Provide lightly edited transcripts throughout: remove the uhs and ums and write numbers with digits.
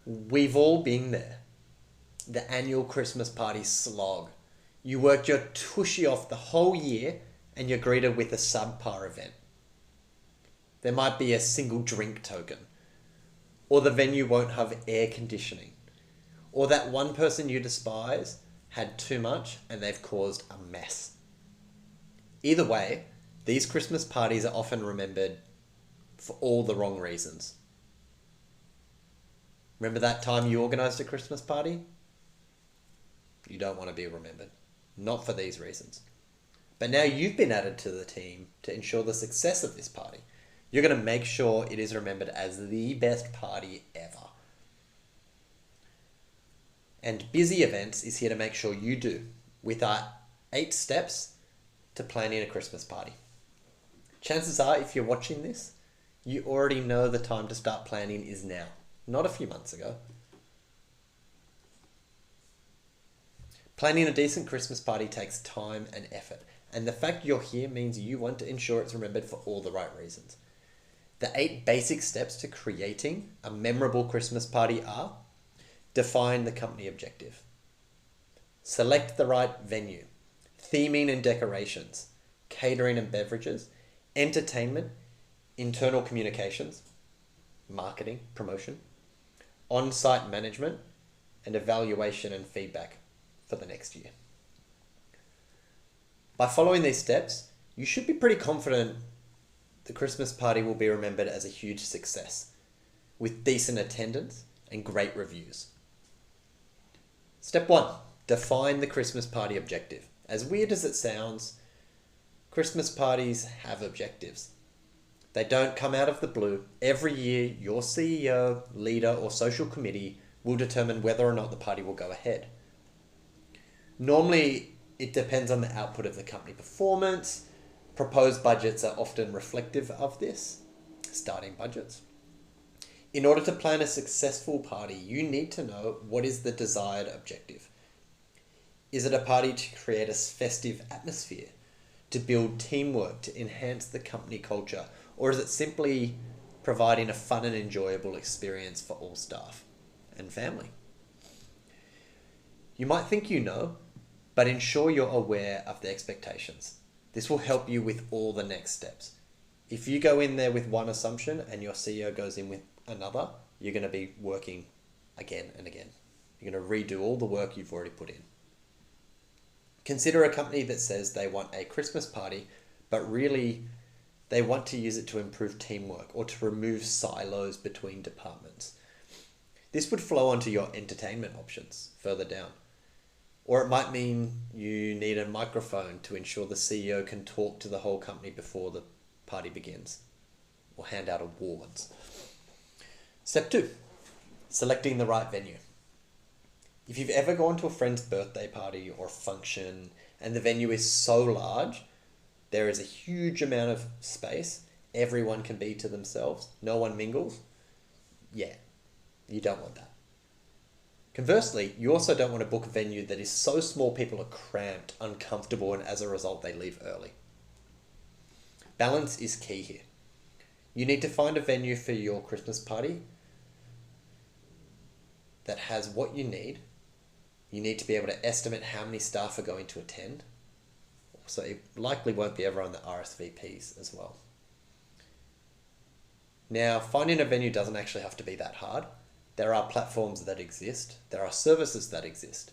We've all been there. The annual Christmas party slog. You worked your tushy off the whole year and you're greeted with a subpar event. There might be a single drink token, or the venue won't have air conditioning, or that one person you despise had too much and they've caused a mess. Either way, these Christmas parties are often remembered for all the wrong reasons. Remember that time you organised a Christmas party? You don't want to be remembered. Not for these reasons. But now you've been added to the team to ensure the success of this party. You're going to make sure it is remembered as the best party ever. And Busy Events is here to make sure you do, with our 8 steps to planning a Christmas party. Chances are, if you're watching this, you already know the time to start planning is now, not a few months ago. Planning a decent Christmas party takes time and effort, and the fact you're here means you want to ensure it's remembered for all the right reasons. The 8 basic steps to creating a memorable Christmas party are: define the company objective, select the right venue, theming and decorations, catering and beverages, entertainment, internal communications, marketing, promotion, on-site management, and evaluation and feedback for the next year. By following these steps, you should be pretty confident the Christmas party will be remembered as a huge success, with decent attendance and great reviews. Step 1. Define the Christmas party objective. As weird as it sounds, Christmas parties have objectives. They don't come out of the blue. Every year, your CEO, leader, or social committee will determine whether or not the party will go ahead. Normally, it depends on the output of the company performance. Proposed budgets are often reflective of this, starting budgets. In order to plan a successful party, you need to know what is the desired objective. Is it a party to create a festive atmosphere, to build teamwork, to enhance the company culture, or is it simply providing a fun and enjoyable experience for all staff and family? You might think you know, but ensure you're aware of the expectations. This will help you with all the next steps. If you go in there with one assumption and your CEO goes in with another, you're going to be working again and again. You're going to redo all the work you've already put in. Consider a company that says they want a Christmas party, but really they want to use it to improve teamwork or to remove silos between departments. This would flow onto your entertainment options further down. Or it might mean you need a microphone to ensure the CEO can talk to the whole company before the party begins, or hand out awards. Step 2, selecting the right venue. If you've ever gone to a friend's birthday party or function and the venue is so large, there is a huge amount of space, everyone can be to themselves, no one mingles, yeah, you don't want that. Conversely, you also don't want to book a venue that is so small people are cramped, uncomfortable, and as a result they leave early. Balance is key here. You need to find a venue for your Christmas party that has what you need. You need to be able to estimate how many staff are going to attend. So it likely won't be everyone that RSVPs as well. Now, finding a venue doesn't actually have to be that hard. There are platforms that exist. There are services that exist.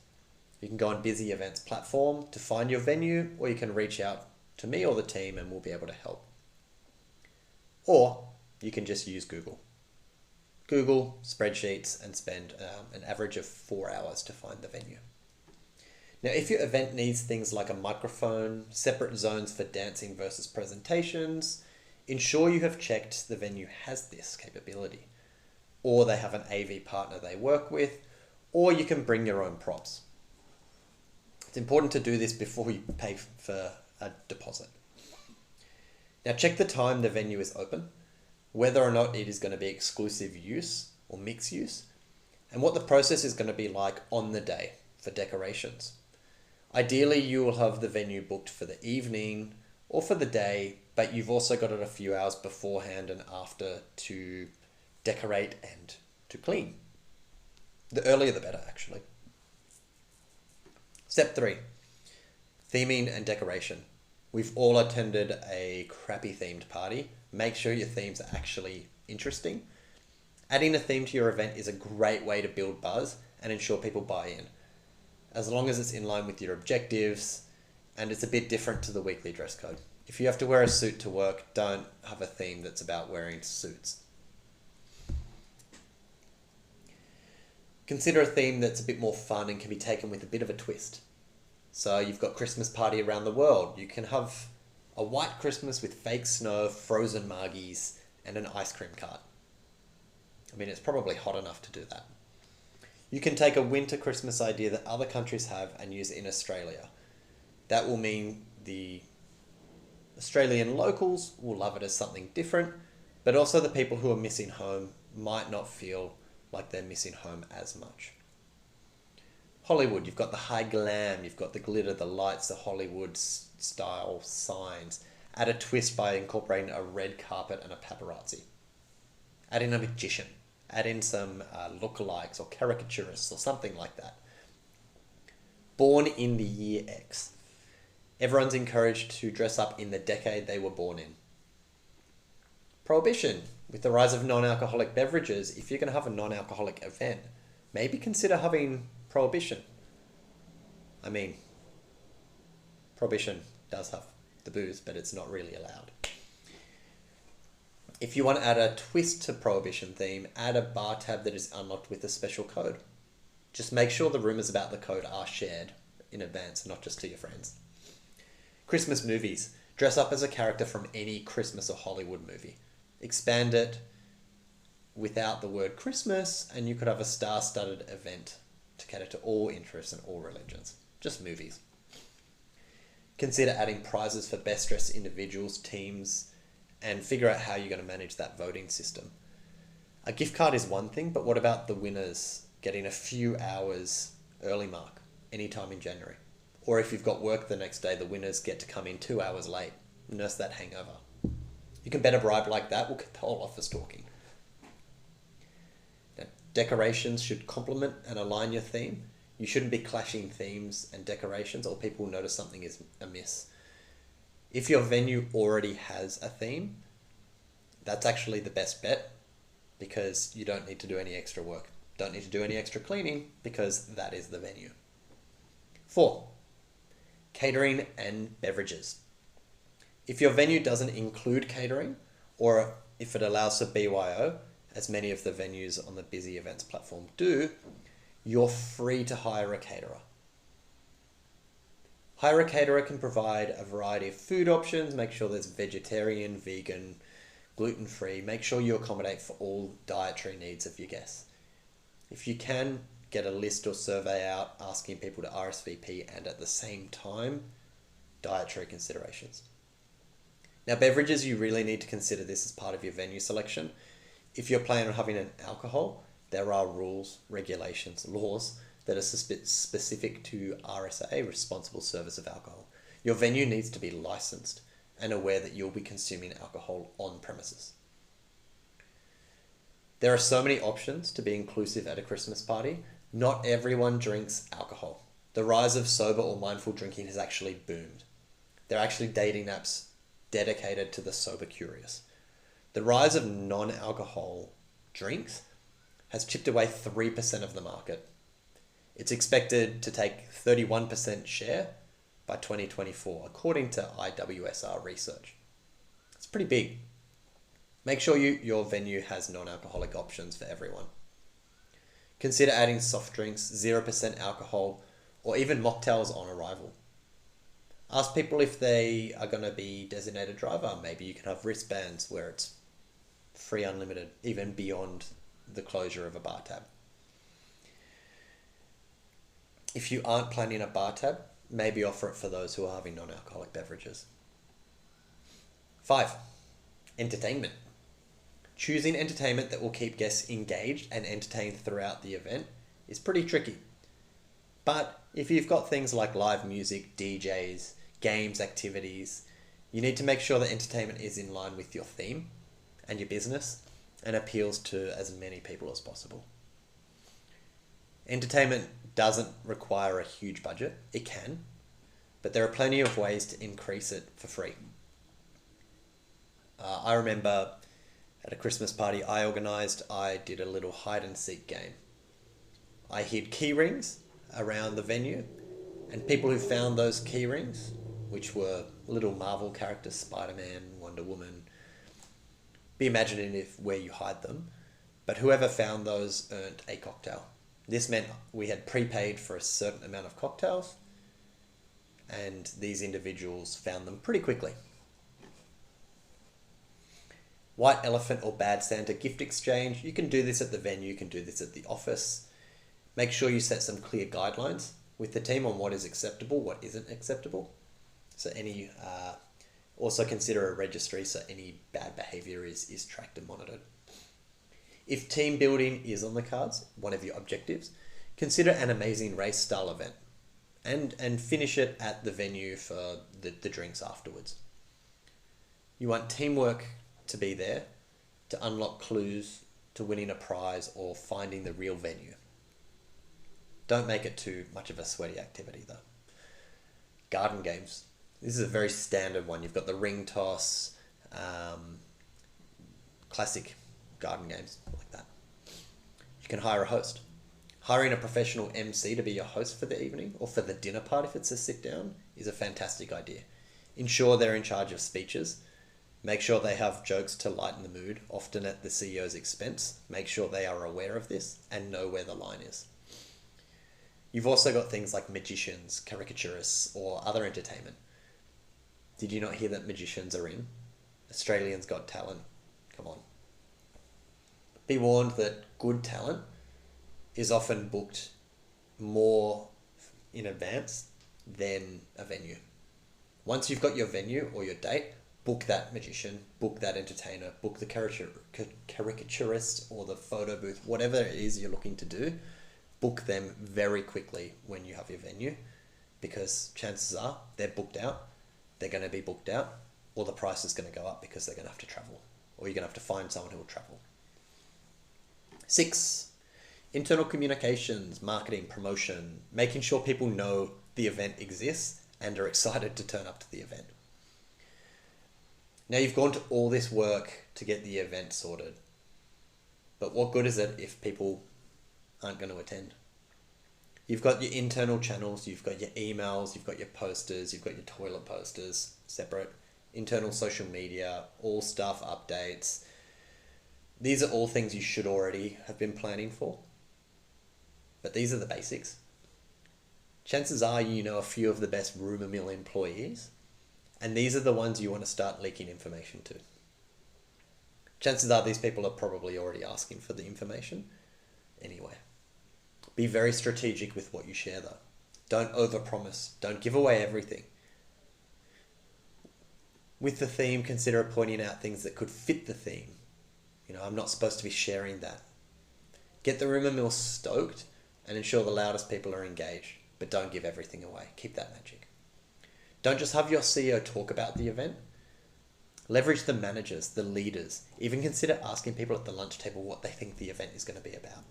You can go on Busy Events platform to find your venue, or you can reach out to me or the team and we'll be able to help. Or you can just use Google. Google spreadsheets and spend an average of 4 hours to find the venue. Now, if your event needs things like a microphone, separate zones for dancing versus presentations, ensure you have checked the venue has this capability, or they have an AV partner they work with, or you can bring your own props. It's important to do this before you pay for a deposit. Now, check the time the venue is open, whether or not it is going to be exclusive use or mixed use, and what the process is going to be like on the day for decorations. Ideally, you will have the venue booked for the evening or for the day, but you've also got it a few hours beforehand and after to decorate and to clean. The earlier the better, actually. Step 3, theming and decoration. We've all attended a crappy themed party. Make sure your themes are actually interesting. Adding a theme to your event is a great way to build buzz and ensure people buy in, as long as it's in line with your objectives and it's a bit different to the weekly dress code. If you have to wear a suit to work, don't have a theme that's about wearing suits. Consider a theme that's a bit more fun and can be taken with a bit of a twist. So you've got Christmas party around the world. You can have a white Christmas with fake snow, frozen margies, and an ice cream cart. I mean, it's probably hot enough to do that. You can take a winter Christmas idea that other countries have and use it in Australia. That will mean the Australian locals will love it as something different, but also the people who are missing home might not feel like they're missing home as much. Hollywood, you've got the high glam, you've got the glitter, the lights, the Hollywood style signs. Add a twist by incorporating a red carpet and a paparazzi. Add in a magician. Add in some lookalikes or caricaturists or something like that. Born in the year X. Everyone's encouraged to dress up in the decade they were born in. Prohibition. With the rise of non-alcoholic beverages, if you're going to have a non-alcoholic event, maybe consider having prohibition. I mean, prohibition does have the booze, but it's not really allowed. If you want to add a twist to prohibition theme, add a bar tab that is unlocked with a special code. Just make sure the rumors about the code are shared in advance, not just to your friends. Christmas movies. Dress up as a character from any Christmas or Hollywood movie. Expand it without the word Christmas, and you could have a star-studded event to cater to all interests and all religions. Just movies. Consider adding prizes for best dressed individuals, teams, and figure out how you're going to manage that voting system. A gift card is one thing, but what about the winners getting a few hours early mark anytime in January? Or if you've got work the next day, the winners get to come in 2 hours late. Nurse that hangover. You can bet a bribe like that will get the whole office talking. Now, decorations should complement and align your theme. You shouldn't be clashing themes and decorations or people will notice something is amiss. If your venue already has a theme, that's actually the best bet because you don't need to do any extra work. Don't need to do any extra cleaning because that is the venue. 4, catering and beverages. If your venue doesn't include catering or if it allows for BYO, as many of the venues on the Busy Events platform do, you're free to hire a caterer. Hire a caterer can provide a variety of food options, make sure there's vegetarian, vegan, gluten-free, make sure you accommodate for all dietary needs of your guests. If you can, get a list or survey out asking people to RSVP and at the same time, dietary considerations. Now beverages, you really need to consider this as part of your venue selection. If you're planning on having an alcohol, there are rules, regulations, laws that are specific to RSA, Responsible Service of Alcohol. Your venue needs to be licensed and aware that you'll be consuming alcohol on premises. There are so many options to be inclusive at a Christmas party. Not everyone drinks alcohol. The rise of sober or mindful drinking has actually boomed. There are actually dating apps dedicated to the sober curious. The rise of non-alcohol drinks has chipped away 3% of the market. It's expected to take 31% share by 2024, according to IWSR research. It's pretty big. Make sure your venue has non-alcoholic options for everyone. Consider adding soft drinks, 0% alcohol, or even mocktails on arrival. Ask people if they are going to be designated driver. Maybe you can have wristbands where it's free unlimited, even beyond the closure of a bar tab. If you aren't planning a bar tab, maybe offer it for those who are having non-alcoholic beverages. 5, entertainment. Choosing entertainment that will keep guests engaged and entertained throughout the event is pretty tricky. But if you've got things like live music, DJs, games, activities, you need to make sure that entertainment is in line with your theme and your business and appeals to as many people as possible. Entertainment doesn't require a huge budget. It can, but there are plenty of ways to increase it for free. I remember at a Christmas party I organised, I did a little hide and seek game. I hid key rings around the venue, and people who found those key rings, which were little Marvel characters, Spider-Man, Wonder Woman, be imaginative where you hide them, but whoever found those earned a cocktail. This meant we had prepaid for a certain amount of cocktails, and these individuals found them pretty quickly. White elephant or bad Santa gift exchange. You can do this at the venue, you can do this at the office. Make sure you set some clear guidelines with the team on what is acceptable, what isn't acceptable. So also consider a registry so any bad behavior is tracked and monitored. If team building is on the cards, one of your objectives, consider an amazing race style event and finish it at the venue for the drinks afterwards. You want teamwork to be there to unlock clues to winning a prize or finding the real venue. Don't make it too much of a sweaty activity though. Garden games. This is a very standard one. You've got the ring toss, classic garden games like that. You can hire a host. Hiring a professional MC to be your host for the evening or for the dinner part if it's a sit down is a fantastic idea. Ensure they're in charge of speeches. Make sure they have jokes to lighten the mood, often at the CEO's expense. Make sure they are aware of this and know where the line is. You've also got things like magicians, caricaturists, or other entertainment. Did you not hear that magicians are in? Australians Got Talent. Come on. Be warned that good talent is often booked more in advance than a venue. Once you've got your venue or your date, book that magician, book that entertainer, book the caricaturist or the photo booth, whatever it is you're looking to do, book them very quickly when you have your venue, because chances are they're booked out, they're going to be booked out, or the price is going to go up because they're going to have to travel, or you're going to have to find someone who will travel. 6, internal communications, marketing, promotion, making sure people know the event exists and are excited to turn up to the event. Now you've gone to all this work to get the event sorted, but what good is it if people aren't going to attend? You've got your internal channels, you've got your emails, you've got your posters, you've got your toilet posters, separate, internal social media, all staff updates. These are all things you should already have been planning for, but these are the basics. Chances are you know a few of the best rumour mill employees, and these are the ones you want to start leaking information to. Chances are these people are probably already asking for the information anyway. Be very strategic with what you share though. Don't overpromise. Don't give away everything. With the theme, consider pointing out things that could fit the theme. I'm not supposed to be sharing that. Get the rumour mill stoked and ensure the loudest people are engaged, but don't give everything away. Keep that magic. Don't just have your CEO talk about the event. Leverage the managers, the leaders. Even consider asking people at the lunch table what they think the event is going to be about.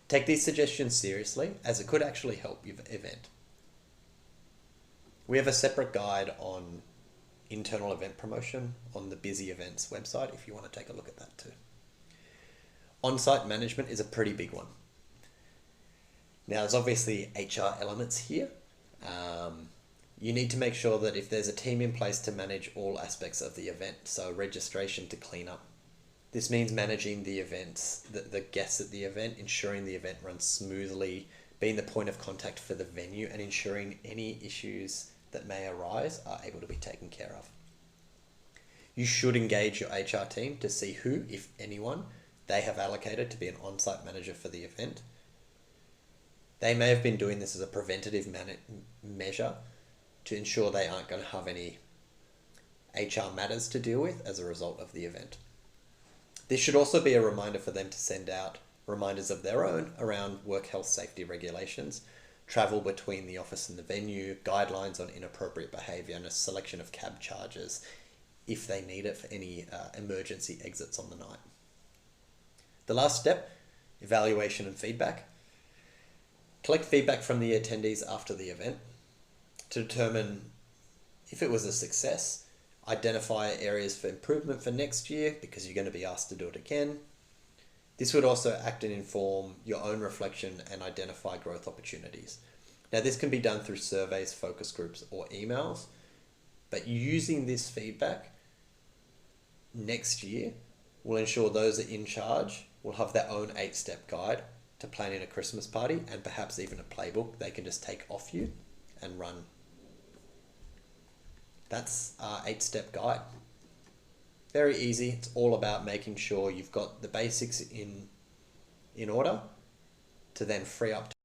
Take these suggestions seriously, as it could actually help your event. We have a separate guide on internal event promotion on the Busy Events website if you want to take a look at that too. On-site management is a pretty big one. Now there's obviously HR elements here. You need to make sure that if there's a team in place to manage all aspects of the event, so registration to clean up. This means managing the events, the guests at the event, ensuring the event runs smoothly, being the point of contact for the venue, and ensuring any issues that may arise are able to be taken care of. You should engage your HR team to see who, if anyone, they have allocated to be an on-site manager for the event. They may have been doing this as a preventative measure to ensure they aren't going to have any HR matters to deal with as a result of the event. This should also be a reminder for them to send out reminders of their own around work health safety regulations, travel between the office and the venue, guidelines on inappropriate behaviour, and a selection of cab charges if they need it for any emergency exits on the night. The last step, evaluation and feedback. Collect feedback from the attendees after the event to determine if it was a success. Identify areas for improvement for next year because you're going to be asked to do it again. This would also act and inform your own reflection and identify growth opportunities. Now, this can be done through surveys, focus groups, or emails, but using this feedback next year will ensure those that are in charge will have their own 8-step guide to planning a Christmas party, and perhaps even a playbook they can just take off you and run. That's our 8-step guide. Very easy. It's all about making sure you've got the basics in order to then free up